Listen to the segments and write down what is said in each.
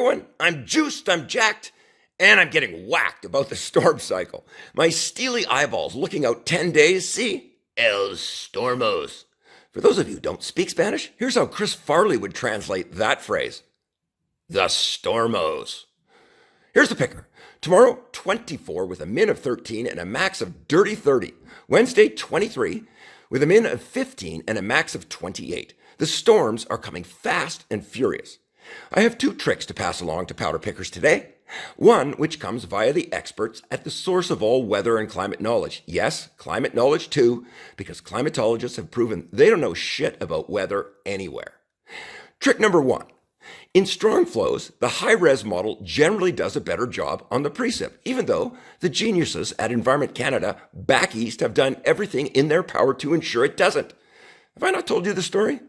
everyone. I'm juiced, I'm jacked, and I'm getting whacked about the storm cycle. My steely eyeballs looking out 10 days see El Stormos. For those of you who don't speak Spanish, here's how Chris Farley would translate that phrase. The Stormos. Here's the picker. Tomorrow, 24 with a min of 13 and a max of dirty 30. Wednesday, 23 with a min of 15 and a max of 28. The storms are coming fast and furious. I have two tricks to pass along to powder pickers today. One, which comes via the experts at the source of all weather and climate knowledge. Yes, climate knowledge too, because climatologists have proven they don't know shit about weather anywhere. Trick number one. In strong flows, the high-res model generally does a better job on the precip, even though the geniuses at Environment Canada back east have done everything in their power to ensure it doesn't. Have I not told you the story?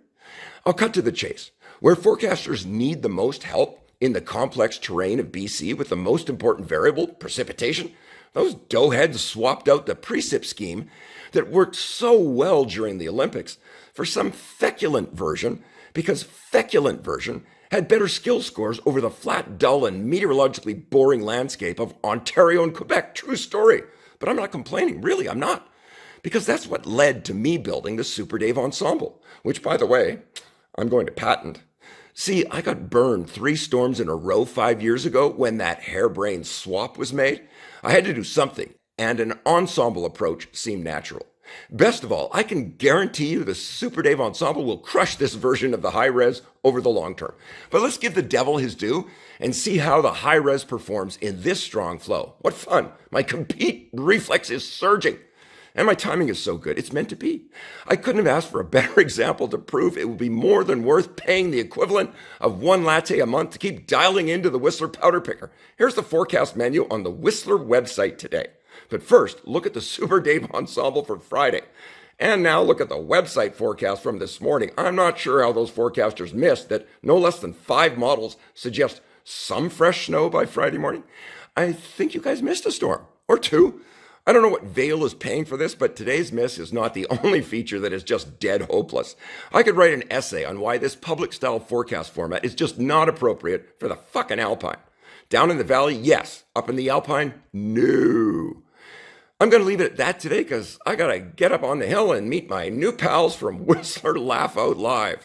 I'll cut to the chase. Where forecasters need the most help in the complex terrain of BC with the most important variable, precipitation, those doughheads swapped out the precip scheme that worked so well during the Olympics for some feculent version, because feculent version had better skill scores over the flat, dull, and meteorologically boring landscape of Ontario and Quebec. True story. But I'm not complaining. Really, I'm not. Because that's what led to me building the Super Dave Ensemble, which, by the way, I'm going to patent. See, I got burned 3 storms in a row 5 years ago when that harebrained swap was made. I had to do something, and an ensemble approach seemed natural. Best of all, I can guarantee you the Super Dave Ensemble will crush this version of the high-res over the long term. But let's give the devil his due and see how the high-res performs in this strong flow. What fun. My compete reflex is surging. And my timing is so good, it's meant to be. I couldn't have asked for a better example to prove it would be more than worth paying the equivalent of 1 latte a month to keep dialing into the Whistler powder picker. Here's the forecast menu on the Whistler website today. But first, look at the Super Dave Ensemble for Friday. And now look at the website forecast from this morning. I'm not sure how those forecasters missed that no less than 5 models suggest some fresh snow by Friday morning. I think you guys missed a storm, or 2. I don't know what Vail is paying for this, but today's miss is not the only feature that is just dead hopeless. I could write an essay on why this public-style forecast format is just not appropriate for the fucking Alpine. Down in the valley, yes. Up in the Alpine, no. I'm going to leave it at that today because I got to get up on the hill and meet my new pals from Whistler Laugh Out Live.